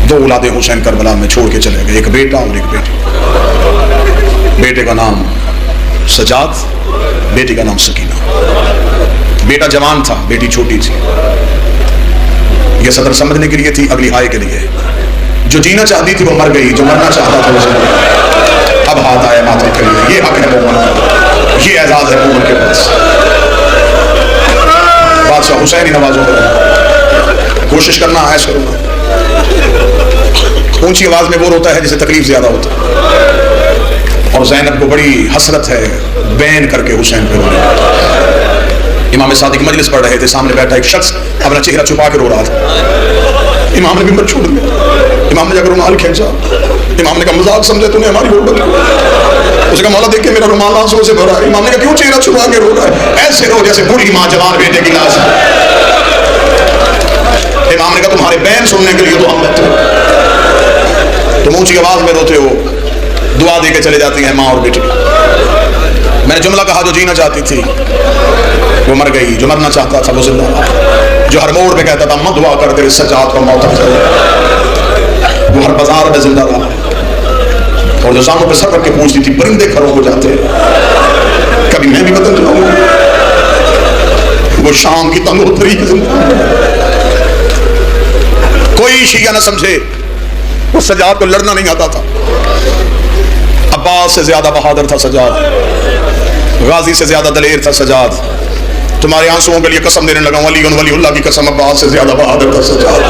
دو اولاد حسین کربلا میں چھوڑ کے چلے گئے، ایک بیٹا اور ایک بیٹی۔ بیٹے کا نام سجاد، بیٹی کا نام سکینہ۔ بیٹا جوان تھا، بیٹی چھوٹی تھی۔ یہ صدر سمجھنے کے لیے تھی، اگلی ہائے کے لیے۔ جو جینا چاہتی تھی وہ مر گئی، جو مرنا چاہتا تھا وہ زندہ۔ اب ہاتھ آیا ماتھے کے لیے، یہ حق ہے مومن کا، یہ اعزاز ہے مومن کے پاس۔ بادشاہ حسین ہی نوازوں کو کوشش کرنا ہے کروں، اونچی آواز میں وہ روتا ہے جسے تکلیف زیادہ ہوتا ہے، اور زینب کو بڑی حسرت ہے، بین کر کے حسین پہ رونے۔ امام صادق مجلس پڑھ رہے تھے، سامنے بیٹھا ایک شخص اپنا چہرہ چھپا کے رو رہا تھا۔ امام نے ممبر چھوڑ دیا، امام نے جا کر رومال کھینچا۔ امام نے کہا مذاق سمجھے تو نے ہماری غربت کو؟ اس نے کہا مولا دیکھ کے میرا رومال آنسوں سے بھرا ہے۔ امام نے کہا کیوں چہرہ چھپا کے رو رہا ہے؟ ایسے رو جیسے بوڑھی ماں جوان بیٹے کی لاش ہے۔ امام نے کہا تمہارے بین سننے کے لیے تو ہم بیٹھے، تم اونچی آواز میں روتے ہو، دعا دے کے چلے جاتی ہیں ماں اور بیٹی۔ میں نے جملہ کہا جو جینا چاہتی تھی وہ مر گئی، جو مرنا چاہتا تھا وہ زندہ رہا، جو ہر موڑ پہ کہتا تھا ماں دعا کر دے سجاد کو موت آ جائے، وہ ہر بازار میں زندہ رہا، اور جو ساموں پہ سر رکھ کے پوچھتی تھی پرندے کھڑوں ہو جاتے ہیں، کبھی میں بھی بدل جاؤں، وہ شام کی تنگوتری زندہ۔ کوئی شیعہ نہ سمجھے وہ سجاد کو لڑنا نہیں آتا تھا، عباس سے زیادہ بہادر تھا سجاد، غازی سے زیادہ دلیر تھا سجاد۔ تمہارے آنسوؤں کے لیے قسم دینے لگا ہوں، ولی اللہ کی قسم، عباس سے زیادہ بہادر تھا سجاد۔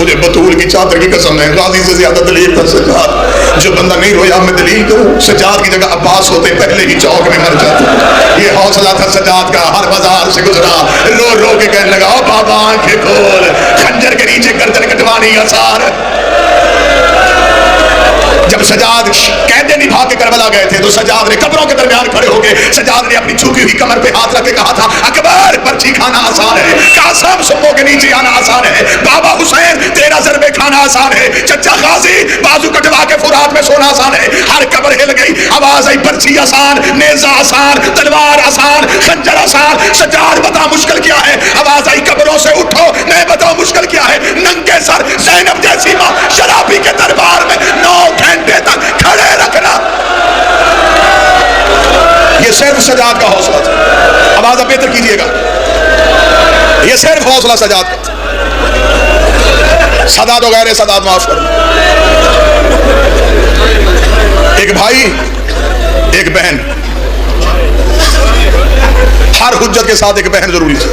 مجھے بطول کی چادر کی قسم ہے، غازی سے زیادہ دلیر تھا سجاد۔ جو بندہ نہیں رویا میں دلیل کروں، سجاد کی جگہ عباس ہوتے پہلے ہی چوک میں مر جاتے۔ یہ حوصلہ تھا سجاد کا، ہر بازار سے گزرا رو رو کے کہنے لگا او بابا آنکھیں کھول، خنجر کے نیچے گردن کٹوانی آسان۔ جب سجاد قیدیں نبھا کے کربلا گئے تھے تو سجاد نے قبروں کے درمیان کھڑے ہو کے سجاد نے اپنی جھکی ہوئی کمر پہ ہاتھ رکھ کے کہا تھا اکبر پرچی کھانا آسان ہے، قاسم سبوں کے نیچے آنا آسان ہے، بابا حسین تیرا ضربے کھانا آسان ہے، چچا غازی بازو کٹوا کے فرات میں سونا آسان ہے۔ ہر قبر ہل گئی، آواز آئی پرچی آسان، نیزہ آسان، تلوار آسان، خنجر آسان۔ سجاد بتا مشکل کیا ہے؟ آواز آئی قبروں سے اٹھو، میں بتاؤں مشکل کیا ہے؟ ننگے سر زینب جیسی ماں شرابی کے دربار میں 9 گھنٹے تک کھڑے رکھنا، یہ صرف سجاد کا حوصلہ تھا۔ آواز اب بہتر کیجئے گا، یہ صرف حوصلہ سجاد کا تھا۔ سادات و غیر سادات معاف کرنا، ایک بھائی ایک بہن، ہر حجت کے ساتھ ایک بہن ضروری تھی۔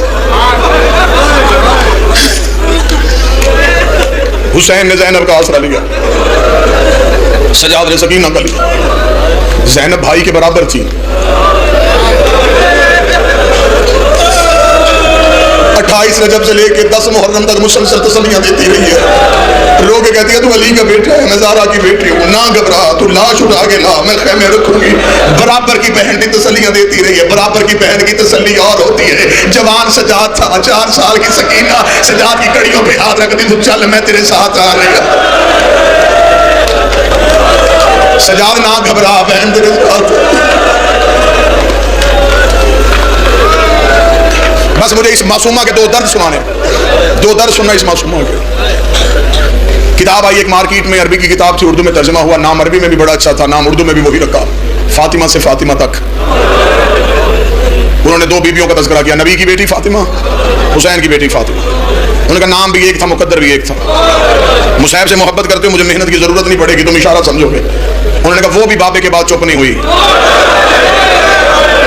حسین نے زینب کا آسرا لیا، سجاد نے سکینہ کا لیا۔ زینب بھائی کے برابر تھی، 28 رجب سے لے کے 10 محرم تک مسلسل تسلیاں دیتی رہی ہے، رو کے کہتی ہے تو علی کا بیٹا ہے، میں زہرا کی بیٹی ہوں، نہ گھبرا، تو لاش اٹھا کے لا، میں خیمے رکھوں گی۔ برابر کی بہن کی تسلیاں دیتی رہی ہے، برابر کی بہن کی تسلی اور ہوتی ہے۔ جوان سجاد تھا، 4 سال کی سکینہ سجاد کی کڑیوں پہ ہاتھ رکھتی تو چل میں تیرے ساتھ آ رہی ہوں۔ سجاد نہ گھبرا، بہن تیرے ساتھ۔ بس مجھے اس معصومہ کے 2 درد سنانے، 2 درد سننا اس معصومہ کے۔ کتاب آئی ایک مارکیٹ میں، عربی کی کتاب تھی، اردو میں ترجمہ ہوا، نام عربی میں بھی بڑا اچھا تھا، نام اردو میں بھی وہی رکھا، فاطمہ سے فاطمہ تک۔ انہوں نے 2 بیویوں کا تذکرہ کیا، نبی کی بیٹی فاطمہ، حسین کی بیٹی فاطمہ۔ انہوں نے کہا نام بھی ایک تھا، مقدر بھی ایک تھا۔ مصعب سے محبت کرتے ہو، مجھے محنت کی ضرورت نہیں پڑے گی، تم اشارہ سمجھو گے۔ انہوں نے کہا وہ بھی بابے کے بعد چپ نہیں ہوئی۔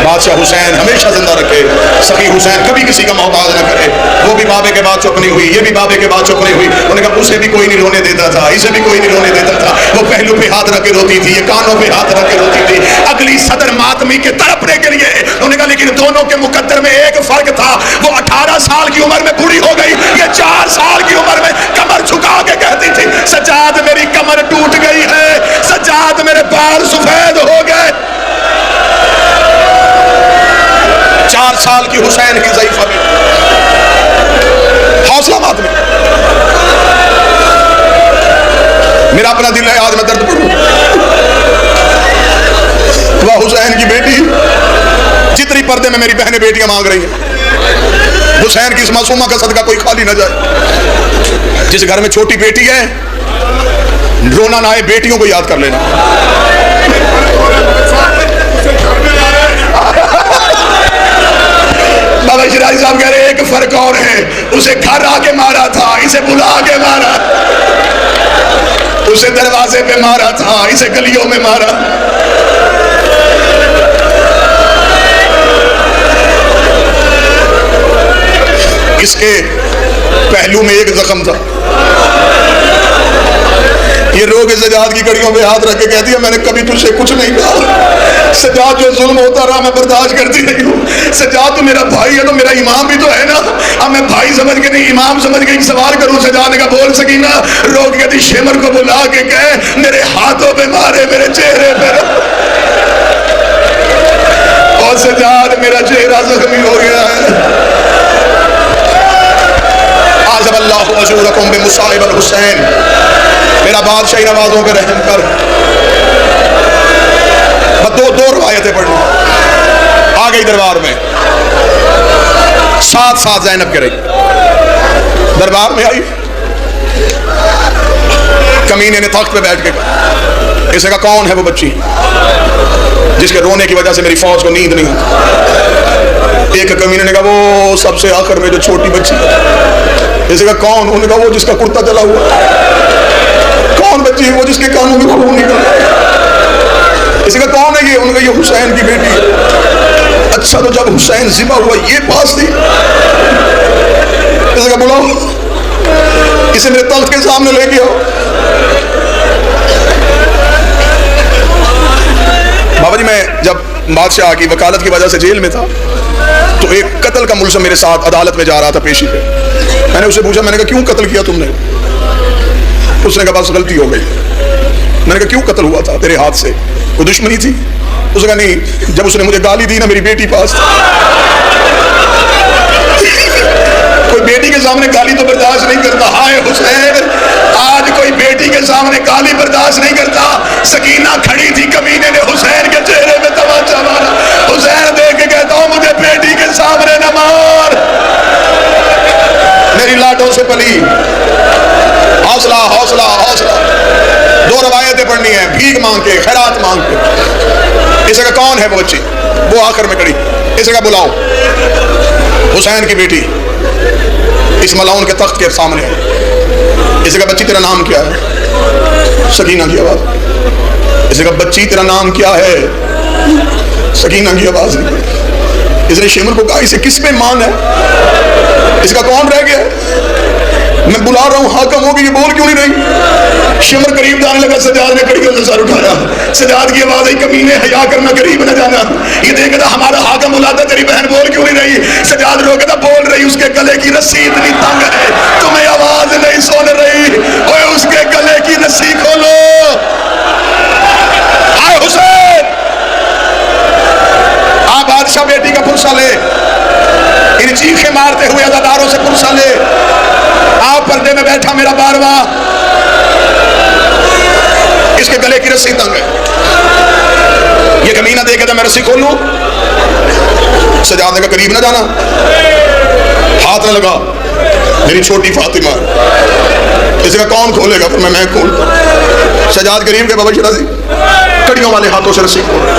بادشاہ حسین ہمیشہ زندہ رکھے، سخی حسین کبھی کسی کا محتاج نہ کرے، وہ بھی بابے کے بعد چپ نہیں ہوئی، یہ بھی بابے کے بعد چپ نہیں ہوئی۔ انہوں نے کہا اسے بھی کوئی نہیں رونے دیتا تھا، اسے بھی کوئی نہیں رونے دیتا تھا، وہ پہلو پہ ہاتھ رکھ کے روتی تھی، یہ کانوں پہ ہاتھ رکھ کے روتی تھی، اگلی صدر ماتمی کے تڑپنے کے لیے۔ انہوں نے کہا لیکن دونوں کے مقدر میں ایک فرق تھا، وہ 18 سال کی عمر میں بوڑھی ہو گئی، یہ 4 سال کی عمر میں کمر جھکا کے کہتی تھی سجاد میری کمر ٹوٹ گئی ہے، سجاد میرے بال سفید ہو گئے۔ 4 سال کی حسین کی ضعیفہ بھی حوصلہ مات میں۔ میرا اپنا دل ہے، آج میں درد پڑھوں۔ وہ حسین کی بیٹی جتنی پردے میں میری بہنیں بیٹیاں مانگ رہی ہیں، حسین کی اس معصومہ کا صدقہ کوئی خالی نہ جائے. جس گھر میں چھوٹی بیٹی ہے رونا نہ آئے, بیٹیوں کو یاد کر لینا. بابا شیرازی صاحب کہہ رہے ایک فرق اور ہے, اسے گھر آ کے مارا تھا, اسے بلا کے مارا. اسے دروازے پہ مارا تھا, اسے گلیوں میں مارا. اس کے پہلو میں ایک زخم تھا. یہ رو کے سجاد کی کڑیوں پہ ہاتھ رکھ کے کہتی ہے میں نے کبھی تجھ سے کچھ نہیں کہا. سجاد جو ظلم ہوتا رہا میں برداشت کرتی رہی ہوں. سجاد تو میرا بھائی ہے, تو میرا امام بھی تو ہے نا. اب میں بھائی سمجھ کے نہیں امام سمجھ کے ایک سوال کروں. سجاد نے کہا بول سکینہ. رو کے کہتی شمر کو بلا کے کہے میرے ہاتھوں پہ مارے, میرے چہرے پہ. اور سجاد میرا چہرہ زخمی ہو گیا ہے. عَذَبَ اللَّهُ أَجُورَكُمْ بِمُصَائِبِ الْحُسَيْنِ. میرا بادشاہی نوازوں پہ رحم کر. دو روایتیں پڑھوں. آ گئی دربار میں, ساتھ ساتھ زینب کے رہی. دربار میں آئی, کمینے نے تخت پہ بیٹھ کے اسے کہا کون ہے وہ بچی جس کے رونے کی وجہ سے میری فوج کو نیند نہیں ہوتی؟ ایک کمینے نے کہا وہ سب سے آخر میں جو چھوٹی بچی. اسے کہا کون؟ انہوں نے کہا وہ جس کا کرتا جلا ہوا. کون بچی ہے؟ وہ جس کے کانوں میں خون نکل رہا ہے. اسے کہا کون ہے یہ؟ انہوں نے کہا یہ حسین کی بیٹی ہے. اچھا تو جب حسین ذبح ہوا یہ پاس تھی؟ اسے کہا بلاؤ اسے میرے تخت کے سامنے لے کے آؤ. بابا جی میں جب بادشاہ کی وکالت کی وجہ سے جیل میں تھا تو ایک قتل کا ملزم میرے ساتھ عدالت میں جا رہا تھا پیشی پہ. میں نے اسے پوچھا, میں نے کہا کیوں قتل کیا تم نے؟ اس نے کہا بس غلطی ہو گئی. میں نے کہا کیوں قتل ہوا تھا تیرے ہاتھ سے؟ کوئی دشمنی تھی؟ اس نے کہا نہیں, جب اس نے مجھے گالی دی نا میری بیٹی پاس. کوئی بیٹی کے سامنے گالی تو برداشت نہیں کرتا. ہائے حسین, آج کوئی بیٹی کے سامنے گالی برداشت نہیں کرتا. سکینہ کھڑی تھی, کمینے نے حسین کے چہرے میں تماچا مارا. حسین دیکھ کے کہتا ہوں مجھے بیٹی کے سامنے نہ مار, میری لاٹوں سے پلی. حوصلہ حوصلہ حوصلہ. دو روایتیں پڑھنی ہیں, بھیک مانگ کے, خیرات مانگ کے. اسے کہا کون ہے وہ بچی؟ وہ آخر میں کڑی. اسے کہا بلاؤ حسین کی بیٹی اس ملاؤن کے تخت کے سامنے. اسے کہا بچی تیرا نام کیا ہے؟ سکینہ کی آواز. اسے کہا بچی تیرا نام کیا ہے؟ سکینہ کی آواز نہیں. اس نے شمر کو کہا اسے کس پہ مان ہے؟ اس کا کون رہ گیا؟ میں بلا رہا ہوں حاکم ہوگی, یہ بول کیوں نہیں رہی؟ شمر قریب جانے لگا, سجاد نے کڑیوں سے سر اٹھایا. سجاد کی آواز آئی کمینے حیا کرنا, قریب نہ جانا. یہ دیکھا تھا ہمارا حاکم بلاتا تیری بہن بول کیوں نہیں رہی؟ سجاد روکا تھا بول رہی, اس کے گلے کی رسی اتنی تنگ ہے تمہیں آواز نہیں سن رہی. اوے اس کے گلے کی رسی کھولو. آئے حسین, آ بادشاہ بیٹی کا پرسہ لے. ان چیخیں مارتے ہوئے عزاداروں سے پرسہ لے. آپ پردے میں بیٹھا میرا بارواں, اس کے گلے کی رسی تنگ ہے. یہ کمینہ دیکھا تھا میں رسی کھول لوں. سجاد نے کہا قریب نہ جانا, ہاتھ نہ لگا, میری چھوٹی فاطمہ. اسے کہا کون کھولے گا؟ پھر میں کھول. سجاد قریب کے بابا شیرازی کڑیوں والے ہاتھوں سے رسی کھول.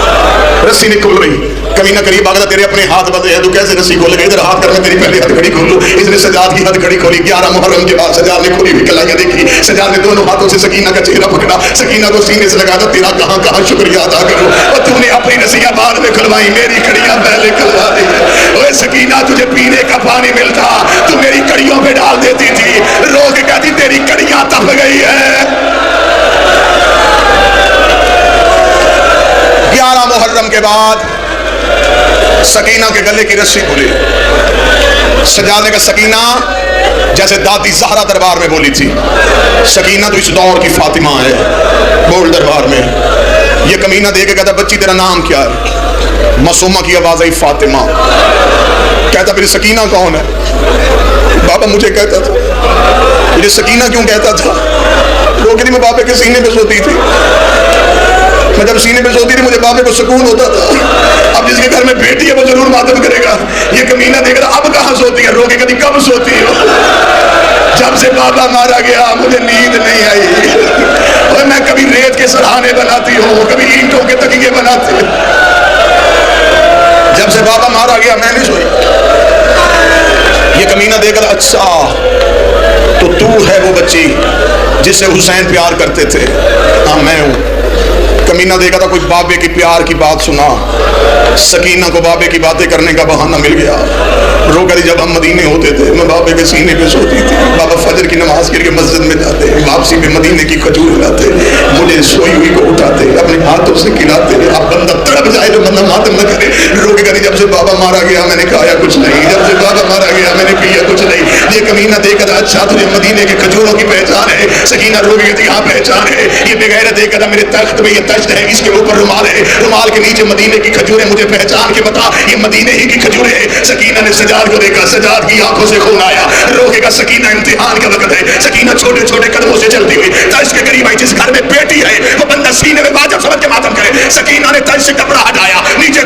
رسی نہیں کھل رہی. کمینہ قریب آگا, تیرے اپنے ہاتھ بندے ہیں تو کیسے رسی کھولے گا؟ ادھر ہاتھ کر, میں تیری پہلے ہاتھ کھڑی کھول لوں. اس نے سجاد کی ہاتھ کھڑی کھولی. 11 محرم کے بعد سجاد نے کھولی ہوئی کلائیاں دیکھی. سجاد نے دونوں ہاتھوں سے سکینہ کا چہرہ پکڑا. سکینہ کو سینے سے لگا, تیرا کہاں کہاں شکریہ ادا کروں, اور تو نے اپنی رسیاں بعد میں کھلوائی, میری کڑیاں پہلے کھلوا دی. اوے سکینہ تجھے پینے کا پانی ملتا تو میری کڑیوں پہ ڈال دیتی تھی. رو کے کہتی تیری کڑیاں تپ گئی ہے. 11 محرم کے بعد سکینہ کے گلے کی رسی کھلی. سجاد نے کہا سکینہ جیسے دادی زہرا دربار میں بولی تھی, سکینہ تو اس دور کی فاطمہ ہے, بول دربار میں. یہ کمینہ دے کے کہتا بچی تیرا نام کیا ہے؟ معصومہ کی آواز آئی فاطمہ. کہتا پھر سکینہ کون ہے؟ بابا مجھے کہتا تھا. مجھے سکینہ کیوں کہتا تھا؟ وہ کہتی میں بابے کے سینے پہ سوتی تھی. میں جب سینے پہ سوتی تھی مجھے بابے کو سکون ہوتا تھا. اب جس کے گھر میں بیٹی ہے وہ ضرور ماتم کرے گا. یہ کمینہ دیکھ رہا اب کہاں سوتی ہے, رو کے کبھی کب سوتی ہو. جب سے بابا مارا گیا مجھے نیند نہیں آئی. اور میں کبھی ریت کے سرہانے بناتی ہوں, کبھی اینٹوں کے تکیے بناتی ہوں. جب سے بابا مارا گیا میں نہیں سوئی. یہ کمینہ دیکھ رہا اچھا تو ہے وہ بچی جس سے حسین پیار کرتے تھے. ہاں میں ہوں. کمینہ دیکھا تھا کوئی بابے کی پیار کی بات سنا. سکینہ کو بابے کی باتیں کرنے کا بہانہ مل گیا. رو کر جب ہم مدینے ہوتے تھے میں بابے کے سینے پہ سوتی تھی. بابا فجر کی نماز کے لیے مسجد میں جاتے, واپسی پہ مدینے کی کھجور لاتے, مجھے سوئی ہوئی کو اٹھاتے, اپنے ہاتھوں سے کھلاتے. اب بندہ تڑپ جائے تو بندہ ماتم نہ کرے. رو کے کہتے جب سے بابا مارا گیا میں نے کھایا کچھ نہیں, جب سے بابا مارا گیا میں نے پیا کچھ نہیں. یہ کمینہ دیکھ کر اچھا تجھے مدینے کے کھجوروں کی پہچان ہے. سکینہ رو کے کہتی ہاں پہچان ہے. یہ بغیرت دیکھ کر میرے تخت پہ یہ تشت ہے, اس کے اوپر رومال ہے, رومال کے نیچے مدینے کی کھجوریں, مجھے پہچان کے بتا یہ مدینے ہی کی کھجوریں ہیں. سکینہ نے سجاد کو دیکھا, سجاد کی آنکھوں سے خون آیا. روکے گا سکینہ امتحان کا وقت ہے. سکینہ چھوٹے چھوٹے قدموں سے چلتی ہوئی ترش کے قریب آئی. جس گھر میں بیٹی ہے وہ بندہ سینے میں واجب سمجھ کے ماتم کرے. سکینہ نے ترش سے کپڑا ہٹایا, نیچے